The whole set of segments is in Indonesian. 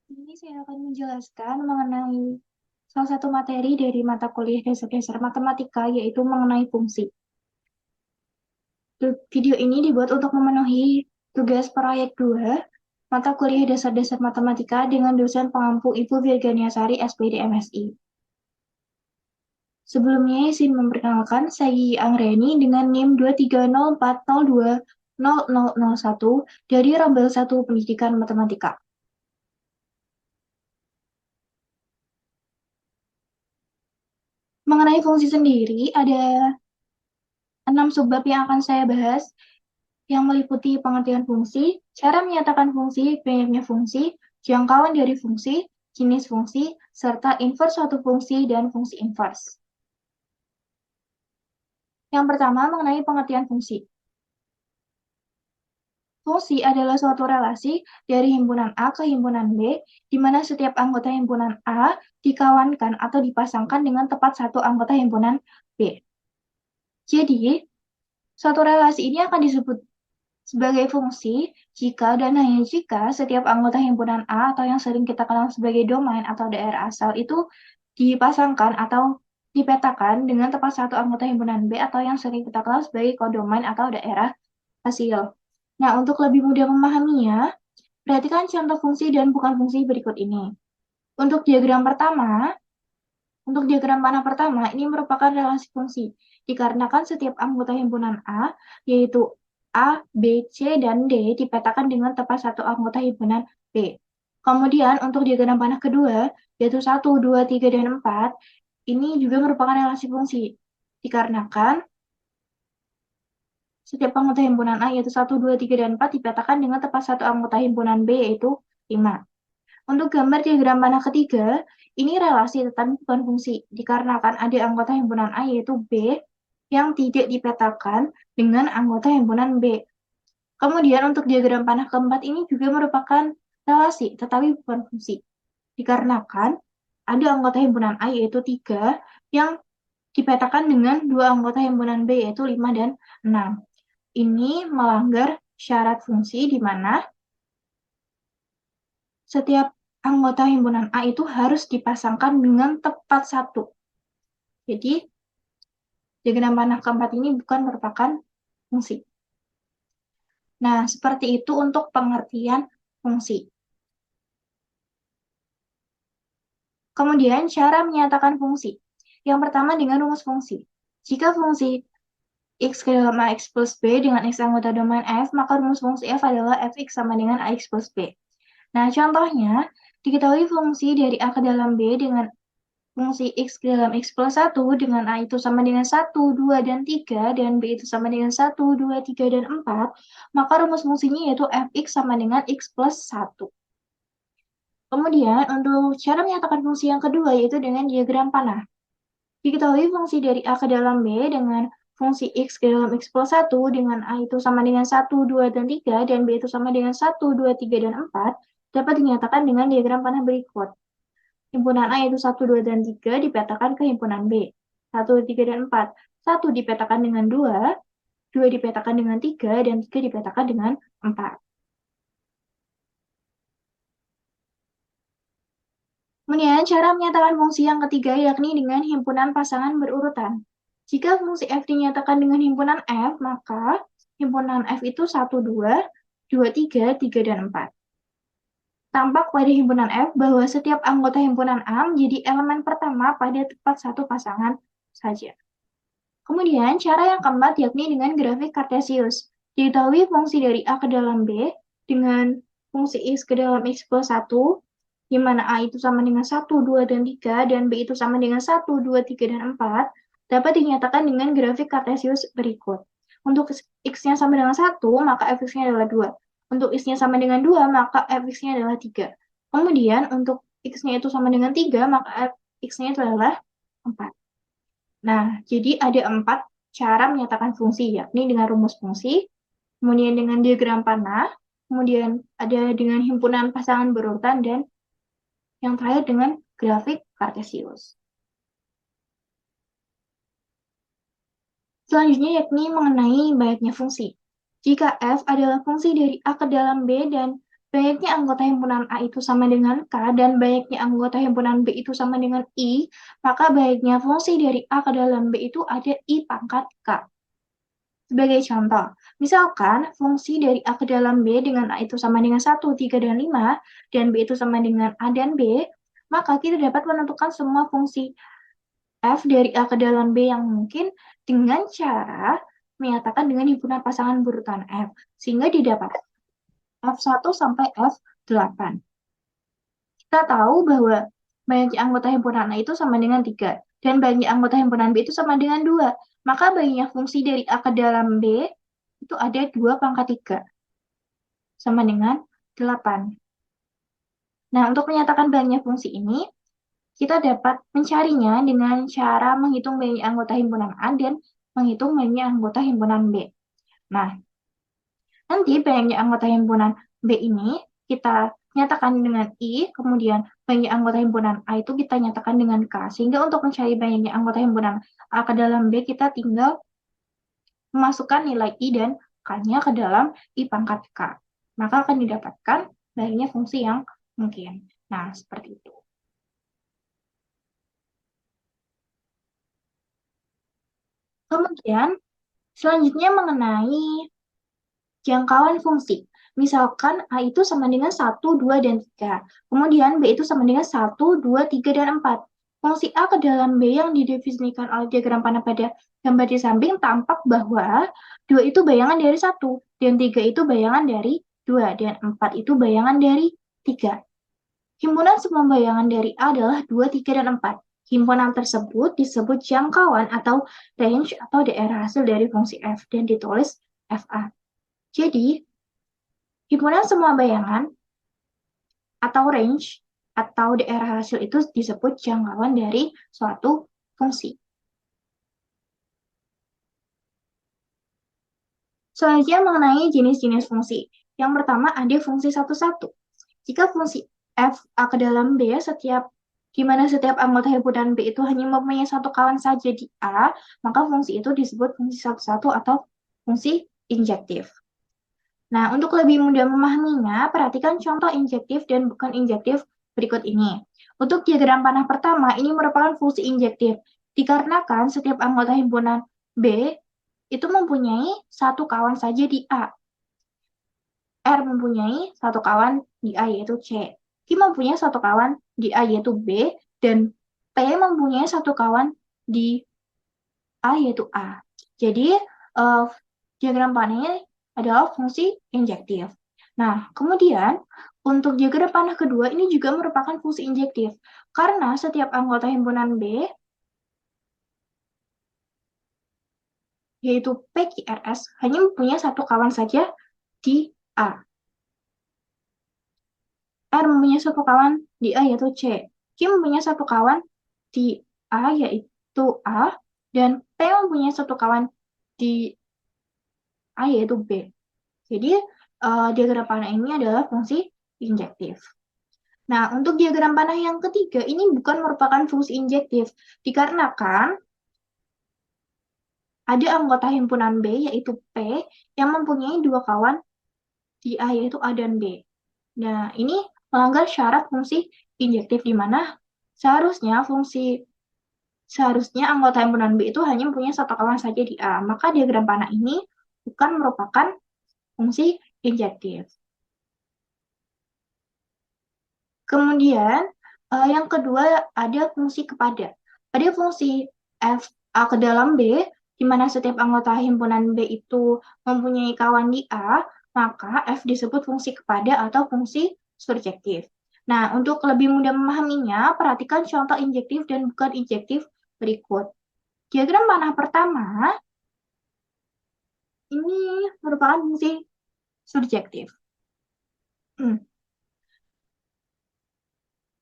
Ini saya akan menjelaskan mengenai salah satu materi dari mata kuliah dasar-dasar matematika, yaitu mengenai fungsi. Video ini dibuat untuk memenuhi tugas proyek 2 mata kuliah dasar-dasar matematika dengan dosen pengampu Ibu Virganiasari SPD MSI. Sebelumnya, izin memperkenalkan saya Anggreni dengan NIM 23040200001 dari Rombel 1 Pendidikan Matematika. Mengenai fungsi sendiri, ada 6 subbab yang akan saya bahas, yang meliputi pengertian fungsi, cara menyatakan fungsi, banyaknya fungsi, jangkauan dari fungsi, jenis fungsi, serta inverse suatu fungsi dan fungsi inverse. Yang pertama, mengenai pengertian fungsi. Fungsi adalah suatu relasi dari himpunan A ke himpunan B, di mana setiap anggota himpunan A dikawankan atau dipasangkan dengan tepat satu anggota himpunan B. Jadi, suatu relasi ini akan disebut sebagai fungsi jika dan hanya jika setiap anggota himpunan A atau yang sering kita kenal sebagai domain atau daerah asal itu dipasangkan atau dipetakan dengan tepat satu anggota himpunan B atau yang sering kita kenal sebagai kodomain atau daerah hasil. Nah, untuk lebih mudah memahaminya, perhatikan contoh fungsi dan bukan fungsi berikut ini. Untuk diagram panah pertama, ini merupakan relasi fungsi, dikarenakan setiap anggota himpunan A, yaitu A, B, C, dan D dipetakan dengan tepat satu anggota himpunan B. Kemudian untuk diagram panah kedua, yaitu 1, 2, 3, dan 4, ini juga merupakan relasi fungsi, dikarenakan setiap anggota himpunan A, yaitu 1, 2, 3, dan 4, dipetakan dengan tepat satu anggota himpunan B, yaitu 5. Untuk gambar diagram panah ketiga, ini relasi tetapi bukan fungsi, dikarenakan ada anggota himpunan A, yaitu B, yang tidak dipetakan dengan anggota himpunan B. Kemudian untuk diagram panah keempat ini juga merupakan relasi, tetapi bukan fungsi. Dikarenakan ada anggota himpunan A, yaitu 3, yang dipetakan dengan dua anggota himpunan B, yaitu 5 dan 6. Ini melanggar syarat fungsi di mana setiap anggota himpunan A itu harus dipasangkan dengan tepat satu. Jadi, diagram panah keempat ini bukan merupakan fungsi. Nah, seperti itu untuk pengertian fungsi. Kemudian, cara menyatakan fungsi. Yang pertama dengan rumus fungsi. Jika fungsi X ke dalam AX plus B dengan X anggota domain F, maka rumus fungsi F adalah Fx sama dengan AX plus B. Nah, contohnya, diketahui fungsi dari A ke dalam B dengan fungsi X ke dalam X plus 1 dengan A itu sama dengan 1, 2, dan 3, dan B itu sama dengan 1, 2, 3, dan 4, maka rumus fungsinya yaitu Fx sama dengan X plus 1. Kemudian, untuk cara menyatakan fungsi yang kedua yaitu dengan diagram panah. Diketahui fungsi dari A ke dalam B dengan fungsi X ke dalam X plus 1 dengan A itu sama dengan 1, 2, dan 3, dan B itu sama dengan 1, 2, 3, dan 4, dapat dinyatakan dengan diagram panah berikut. Himpunan A yaitu 1, 2, dan 3 dipetakan ke himpunan B. 1, 3, dan 4. 1 dipetakan dengan 2, 2 dipetakan dengan 3, dan 3 dipetakan dengan 4. Kemudian, cara menyatakan fungsi yang ketiga yakni dengan himpunan pasangan berurutan. Jika fungsi F dinyatakan dengan himpunan F, maka himpunan F itu 1, 2, 2, 3, 3, dan 4. Tampak pada himpunan F bahwa setiap anggota himpunan A menjadi elemen pertama pada tepat satu pasangan saja. Kemudian, cara yang keempat yakni dengan grafik Kartesius. Diketahui fungsi dari A ke dalam B dengan fungsi X ke dalam X plus 1, di mana A itu sama dengan 1, 2, dan 3, dan B itu sama dengan 1, 2, 3, dan 4, dapat dinyatakan dengan grafik Kartesius berikut. Untuk X-nya sama dengan 1, maka Fx-nya adalah 2. Untuk X-nya sama dengan 2, maka Fx-nya adalah 3. Kemudian, untuk X-nya itu sama dengan 3, maka X-nya itu adalah 4. Nah, jadi ada 4 cara menyatakan fungsi, yakni dengan rumus fungsi, kemudian dengan diagram panah, kemudian ada dengan himpunan pasangan berurutan, dan yang terakhir dengan grafik Kartesius. Selanjutnya yakni mengenai banyaknya fungsi. Jika F adalah fungsi dari A ke dalam B dan banyaknya anggota himpunan A itu sama dengan K dan banyaknya anggota himpunan B itu sama dengan I, maka banyaknya fungsi dari A ke dalam B itu ada I pangkat K. Sebagai contoh, misalkan fungsi dari A ke dalam B dengan A itu sama dengan 1, 3, dan 5, dan B itu sama dengan A dan B, maka kita dapat menentukan semua fungsi F dari A ke dalam B yang mungkin dengan cara menyatakan dengan himpunan pasangan berurutan F, sehingga didapat F1 sampai F8. Kita tahu bahwa banyaknya anggota himpunan A itu sama dengan 3, dan banyaknya anggota himpunan B itu sama dengan 2. Maka banyaknya fungsi dari A ke dalam B itu ada 2 pangkat 3, sama dengan 8. Nah, untuk menyatakan banyaknya fungsi ini, kita dapat mencarinya dengan cara menghitung banyaknya anggota himpunan A dan menghitung banyaknya anggota himpunan B. Nah, nanti banyaknya anggota himpunan B ini kita nyatakan dengan I, kemudian banyaknya anggota himpunan A itu kita nyatakan dengan K. Sehingga untuk mencari banyaknya anggota himpunan A ke dalam B, kita tinggal memasukkan nilai I dan K-nya ke dalam I pangkat K. Maka akan didapatkan banyaknya fungsi yang mungkin. Nah, seperti itu. Kemudian, selanjutnya mengenai jangkauan fungsi. Misalkan A itu sama dengan 1, 2, dan 3. Kemudian B itu sama dengan 1, 2, 3, dan 4. Fungsi A ke dalam B yang didefinisikan oleh diagram panah pada gambar di samping tampak bahwa 2 itu bayangan dari 1, dan 3 itu bayangan dari 2, dan 4 itu bayangan dari 3. Himpunan semua bayangan dari A adalah 2, 3, dan 4. Himpunan tersebut disebut jangkauan atau range atau daerah hasil dari fungsi F dan ditulis FA. Jadi, himpunan semua bayangan atau range atau daerah hasil itu disebut jangkauan dari suatu fungsi. Selanjutnya mengenai jenis-jenis fungsi. Yang pertama ada fungsi satu-satu. Jika fungsi f a ke dalam b di mana setiap anggota himpunan B itu hanya mempunyai satu kawan saja di A, maka fungsi itu disebut fungsi satu-satu atau fungsi injektif. Nah, untuk lebih mudah memahaminya, perhatikan contoh injektif dan bukan injektif berikut ini. Untuk diagram panah pertama, ini merupakan fungsi injektif, dikarenakan setiap anggota himpunan B itu mempunyai satu kawan saja di A. R mempunyai satu kawan di A, yaitu C. Q mempunyai satu kawan di A, yaitu B. Dan P mempunyai satu kawan di A, yaitu A. Jadi, diagram panah ini adalah fungsi injektif. Nah, kemudian untuk diagram panah kedua ini juga merupakan fungsi injektif. Karena setiap anggota himpunan B, yaitu PQRS, hanya mempunyai satu kawan saja di A. R mempunyai satu kawan di A, yaitu C. Q mempunyai satu kawan di A, yaitu A. Dan P mempunyai satu kawan di A, yaitu B. Jadi, diagram panah ini adalah fungsi injektif. Nah, untuk diagram panah yang ketiga, ini bukan merupakan fungsi injektif, dikarenakan ada anggota himpunan B, yaitu P, yang mempunyai dua kawan di A, yaitu A dan B. Nah, ini melanggar syarat fungsi injektif, di mana seharusnya anggota himpunan B itu hanya mempunyai satu kawan saja di A. Maka diagram panah ini bukan merupakan fungsi injektif. Kemudian, yang kedua ada fungsi kepada. Ada fungsi F A ke dalam B, di mana setiap anggota himpunan B itu mempunyai kawan di A, maka F disebut fungsi kepada atau fungsi surjektif. Nah, untuk lebih mudah memahaminya, perhatikan contoh injektif dan bukan injektif berikut. Diagram panah pertama, ini merupakan fungsi surjektif.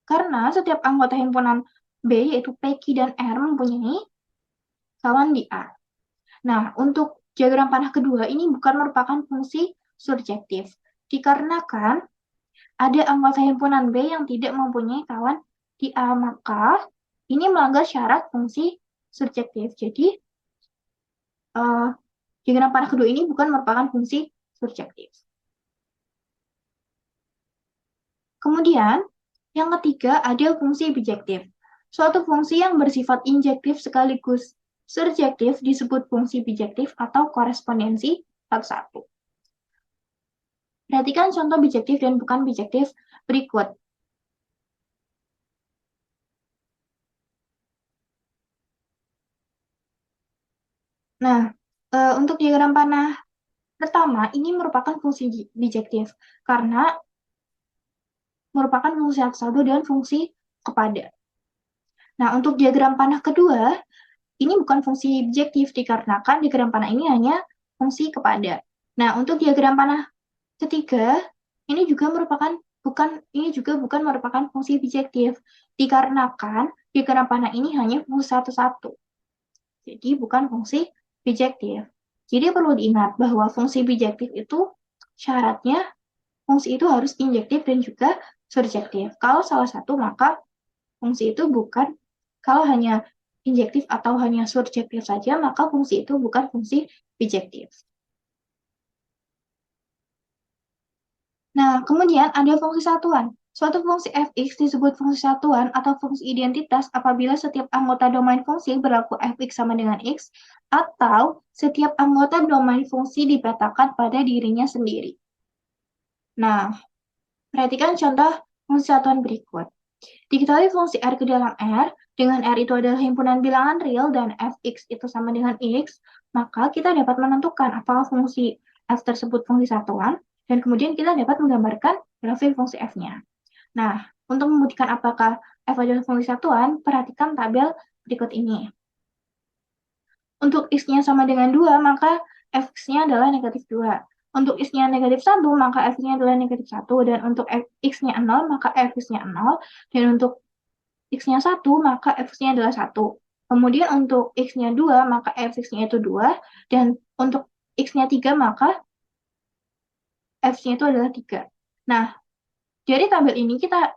Karena setiap anggota himpunan B, yaitu P, Q, dan R mempunyai kawan di A. Nah, untuk diagram panah kedua ini bukan merupakan fungsi surjektif, dikarenakan ada anggota himpunan B yang tidak mempunyai kawan di A, maka ini melanggar syarat fungsi surjektif. Jadi, diagram panah kedua ini bukan merupakan fungsi surjektif. Kemudian, yang ketiga ada fungsi bijektif. Suatu fungsi yang bersifat injektif sekaligus surjektif disebut fungsi bijektif atau korespondensi satu-satu. Perhatikan contoh bijektif dan bukan bijektif berikut. Nah, untuk diagram panah pertama, ini merupakan fungsi bijektif karena merupakan fungsi satu dan fungsi kepada. Nah, untuk diagram panah kedua, ini bukan fungsi bijektif dikarenakan diagram panah ini hanya fungsi kepada. Nah, untuk diagram panah ketiga, ini juga bukan merupakan fungsi bijektif dikarenakan diagram panah ini hanya fungsi satu-satu. Jadi bukan fungsi bijektif. Jadi perlu diingat bahwa fungsi bijektif itu syaratnya fungsi itu harus injektif dan juga surjektif. Kalau salah satu maka fungsi itu bukan, kalau hanya injektif atau hanya surjektif saja maka fungsi itu bukan fungsi bijektif. Nah, kemudian ada fungsi satuan. Suatu fungsi fx disebut fungsi satuan atau fungsi identitas apabila setiap anggota domain fungsi berlaku fx sama dengan x, atau setiap anggota domain fungsi dipetakan pada dirinya sendiri. Nah, perhatikan contoh fungsi satuan berikut. Diketahui fungsi R ke dalam R, dengan R itu adalah himpunan bilangan real dan fx itu sama dengan x, maka kita dapat menentukan apakah fungsi f tersebut fungsi satuan, dan kemudian kita dapat menggambarkan grafik fungsi f-nya. Nah, untuk membuktikan apakah f adalah fungsi satuan, perhatikan tabel berikut ini. Untuk x-nya sama dengan 2, maka fx-nya adalah negatif 2. Untuk x-nya negatif 1, maka f-nya adalah negatif 1. Dan untuk x-nya 0, maka fx-nya 0. Dan untuk x-nya 1, maka fx-nya adalah 1. Kemudian untuk x-nya 2, maka fx-nya itu 2. Dan untuk x-nya 3, maka f-nya itu adalah 3. Nah, dari tabel ini kita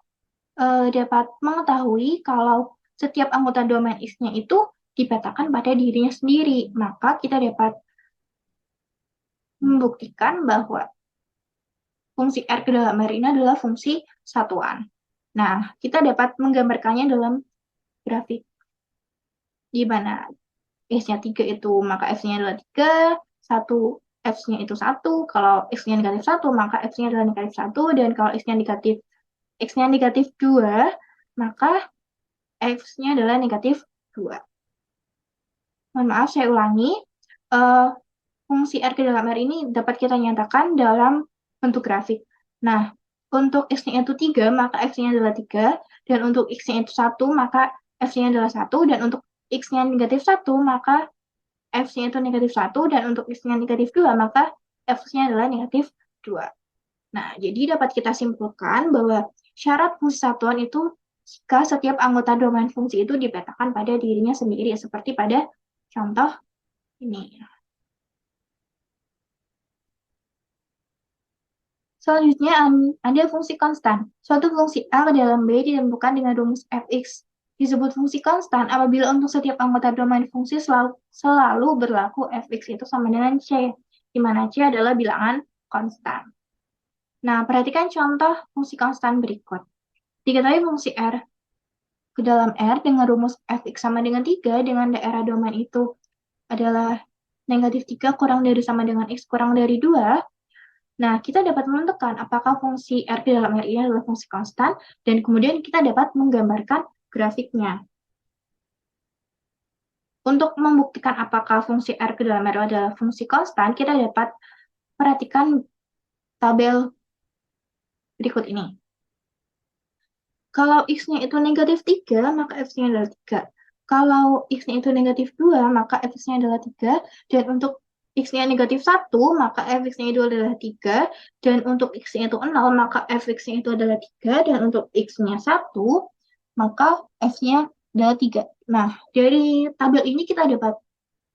dapat mengetahui kalau setiap anggota domain X-nya itu dipetakan pada dirinya sendiri. Maka kita dapat membuktikan bahwa fungsi R ke dalam R ini adalah fungsi satuan. Nah, kita dapat menggambarkannya dalam grafik. Di mana X-nya 3 itu, maka F-nya adalah 3, 1 F-nya itu 1, kalau X-nya negatif 1, maka F-nya adalah negatif 1, dan kalau X-nya negatif 2, maka X-nya adalah negatif 2. Mohon maaf, saya ulangi. Fungsi R ke dalam R ini dapat kita nyatakan dalam bentuk grafik. Nah, untuk X-nya itu 3, maka F-nya adalah 3. Dan untuk X-nya itu 1, maka F-nya adalah 1. Dan untuk X-nya negatif 1, maka F-nya itu negatif 1. Dan untuk X-nya negatif 2, maka F-nya adalah negatif 2. Nah, jadi dapat kita simpulkan bahwa syarat fungsi satuan itu jika setiap anggota domain fungsi itu dipetakan pada dirinya sendiri, seperti pada contoh ini. Selanjutnya ada fungsi konstan. Suatu fungsi A dalam B ditentukan dengan rumus fx. Disebut fungsi konstan apabila untuk setiap anggota domain fungsi selalu berlaku fx itu sama dengan c, di mana c adalah bilangan konstan. Nah, perhatikan contoh fungsi konstan berikut. Diketahui fungsi R ke dalam R dengan rumus fx sama dengan 3 dengan daerah domain itu adalah negatif 3 kurang dari sama dengan x kurang dari 2. Nah, kita dapat menentukan apakah fungsi R di dalam R ini adalah fungsi konstan, dan kemudian kita dapat menggambarkan grafiknya. Untuk membuktikan apakah fungsi R ke dalam R adalah fungsi konstan, kita dapat perhatikan tabel berikut ini. Kalau X-nya itu negatif 3, maka F-nya adalah 3. Kalau X-nya itu negatif 2, maka F-nya adalah 3. Dan untuk X-nya negatif 1, maka Fx-nya itu adalah 3. Dan untuk X-nya itu 0, maka Fx-nya itu adalah 3. Dan untuk X-nya 1, maka F-nya adalah 3. Nah, dari tabel ini kita dapat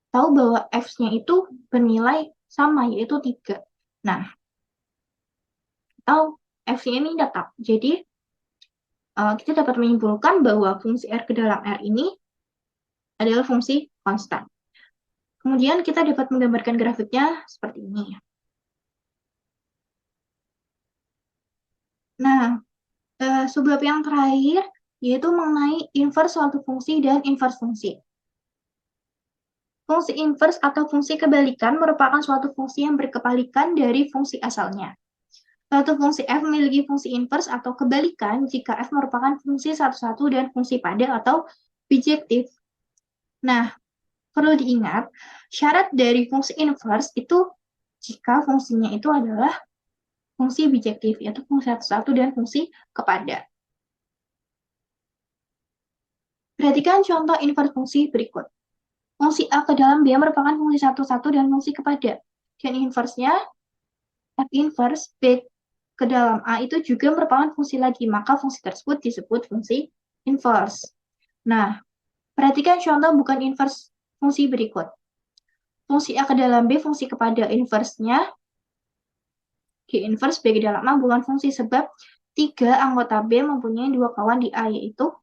tahu bahwa F-nya itu bernilai sama, yaitu 3. Nah, atau F-nya ini tetap. Jadi, kita dapat menyimpulkan bahwa fungsi R ke dalam R ini adalah fungsi konstan. Kemudian kita dapat menggambarkan grafiknya seperti ini. Nah, subbab yang terakhir yaitu mengenai inverse suatu fungsi dan inverse fungsi. Fungsi inverse atau fungsi kebalikan merupakan suatu fungsi yang berkebalikan dari fungsi asalnya. Suatu fungsi f memiliki fungsi inverse atau kebalikan jika f merupakan fungsi satu-satu dan fungsi pada atau bijektif. Nah, perlu diingat, syarat dari fungsi inverse itu jika fungsinya itu adalah fungsi bijektif, yaitu fungsi satu-satu dan fungsi kepada. Perhatikan contoh inverse fungsi berikut. Fungsi A ke dalam B merupakan fungsi satu-satu dan fungsi kepada. Dan inverse-nya, F inverse B ke dalam A itu juga merupakan fungsi lagi, maka fungsi tersebut disebut fungsi inverse. Nah, perhatikan contoh bukan inverse fungsi berikut. Fungsi A ke dalam B, fungsi kepada inverse-nya, G inverse B ke dalam A bukan fungsi sebab 3 anggota B mempunyai 2 kawan di A, yaitu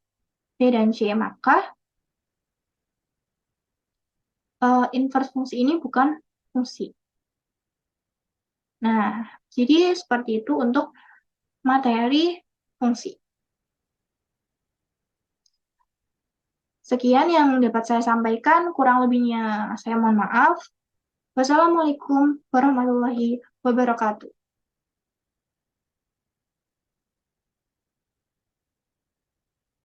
B dan C. Maka inverse fungsi ini bukan fungsi. Nah, jadi seperti itu untuk materi fungsi. Sekian yang dapat saya sampaikan, kurang lebihnya saya mohon maaf. Wassalamualaikum warahmatullahi wabarakatuh.